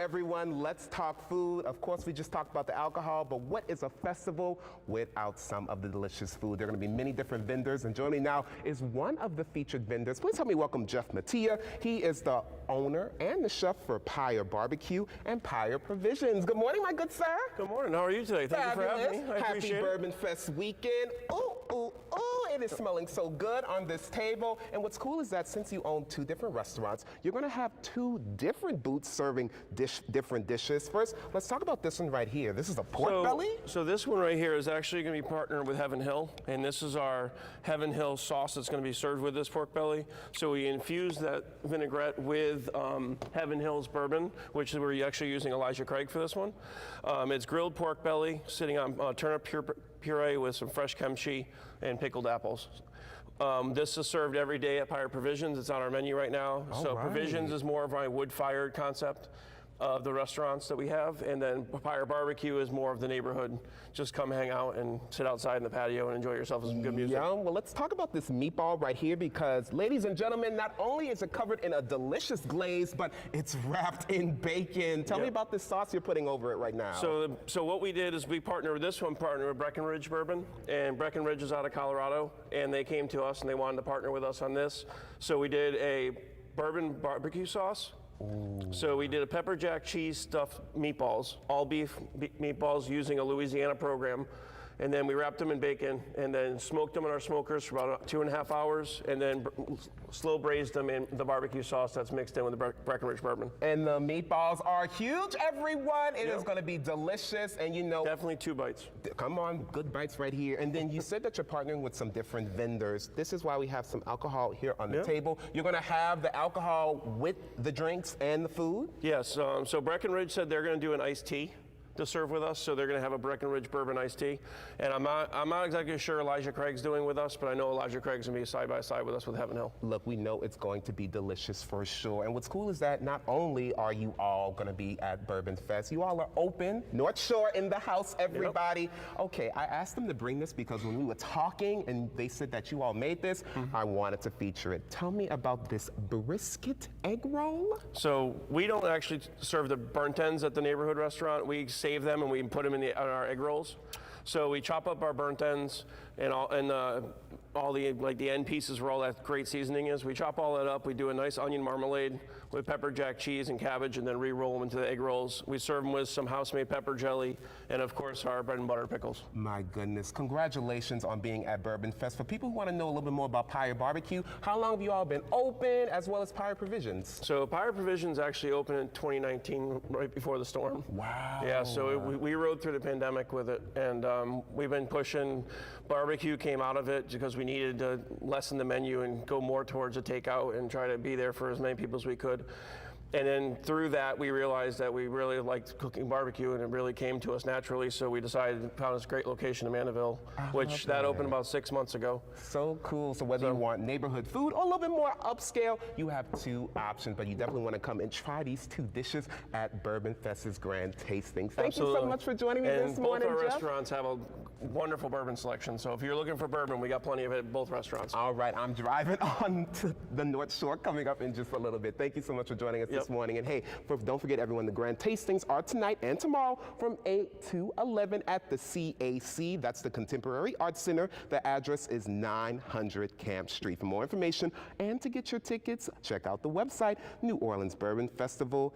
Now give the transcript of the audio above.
Everyone, let's talk food. Of course, we just talked about the alcohol, but what is a festival without some of the delicious food? There are going to be many different vendors, and joining me now is one of the featured vendors. Please help me welcome Jeff Mattia. He is the owner and the chef for Pyre BBQ and Pyre Provisions. Good morning, my good sir. Good morning. How are you today? Thank you for having me. I Happy appreciate Bourbon Fest weekend. Ooh, ooh, ooh, it is smelling so good on this table. And what's cool is that since you own two different restaurants, you're going to have two different booths serving different dishes. First, let's talk about this one right here. This is a pork belly. So this one right here is actually going to be partnered with Heaven Hill, and this is our Heaven Hill sauce that's going to be served with this pork belly. So we infuse that vinaigrette with Heaven Hill's bourbon, which is where you're actually using Elijah Craig for this one. It's grilled pork belly sitting on turnip puree with some fresh kimchi and pickled apples. This is served every day at Pyre Provisions. It's on our menu right now. Provisions is more of a wood-fired concept of the restaurants that we have, and then Pyre BBQ is more of the neighborhood. Just come hang out and sit outside in the patio and enjoy yourself with some good music. Yeah, well, let's talk about this meatball right here because, ladies and gentlemen, not only is it covered in a delicious glaze, but it's wrapped in bacon. Tell me about this sauce you're putting over it right now. So what we did is we partnered with this one, partnered with Breckenridge Bourbon, and Breckenridge is out of Colorado, and they came to us and they wanted to partner with us on this. So we did a bourbon barbecue sauce. Ooh. So we did a pepper jack cheese stuffed meatballs, all beef meatballs using a Louisiana program. And then we wrapped them in bacon and then smoked them in our smokers for about 2.5 hours and then slow braised them in the barbecue sauce that's mixed in with the Breckenridge bourbon. And the meatballs are huge, everyone. It is going to be delicious, and you know. Definitely 2 bites. Come on, good bites right here. And then you said that you're partnering with some different vendors. This is why we have some alcohol here on the table. You're going to have the alcohol with the drinks and the food? Yes, so Breckenridge said they're going to do an iced tea to serve with us, so they're going to have a Breckenridge bourbon iced tea. And I'm not exactly sure Elijah Craig's doing with us, but I know Elijah Craig's going to be side by side with us with Heaven Hill. Look, we know it's going to be delicious for sure. And what's cool is that not only are you all going to be at Bourbon Fest, you all are open. North Shore in the house, everybody. Yep. Okay, I asked them to bring this because when we were talking and they said that you all made this, I wanted to feature it. Tell me about this Brisket Egg Roll. So we don't actually serve the burnt ends at the neighborhood restaurant. We save them and we put them in our egg rolls. So we chop up our burnt ends and all the end pieces where all that great seasoning is. We chop all that up. We do a nice onion marmalade with pepper jack cheese and cabbage, and then re-roll them into the egg rolls. We serve them with some house-made pepper jelly and, of course, our bread and butter pickles. My goodness, congratulations on being at Bourbon Fest. For people who want to know a little bit more about Pyre BBQ, how long have you all been open, as well as Pyre Provisions? So Pyre Provisions actually opened in 2019, right before the storm. Wow. Yeah, so we rode through the pandemic with it, and we've been pushing. Barbecue came out of it because we needed to lessen the menu and go more towards a takeout and try to be there for as many people as we could. And then through that, we realized that we really liked cooking barbecue, and it really came to us naturally. So we decided to found this great location in Mandeville, which that opened about 6 months ago. So cool. So whether you want neighborhood food or a little bit more upscale, you have two options. But you definitely want to come and try these two dishes at Bourbon Fest's Grand Tastings. Thank you so much for joining me this morning, both our Jeff. restaurants have a wonderful bourbon selection. So if you're looking for bourbon, we got plenty of it at both restaurants. All right, I'm driving on to the North Shore coming up in just a little bit. Thank you so much for joining us this morning. And hey, don't forget everyone, the Grand Tastings are tonight and tomorrow from 8 to 11 at the CAC. That's the Contemporary Arts Center. The address is 900 Camp Street. For more information and to get your tickets, check out the website, NewOrleansBourbonFestival.com.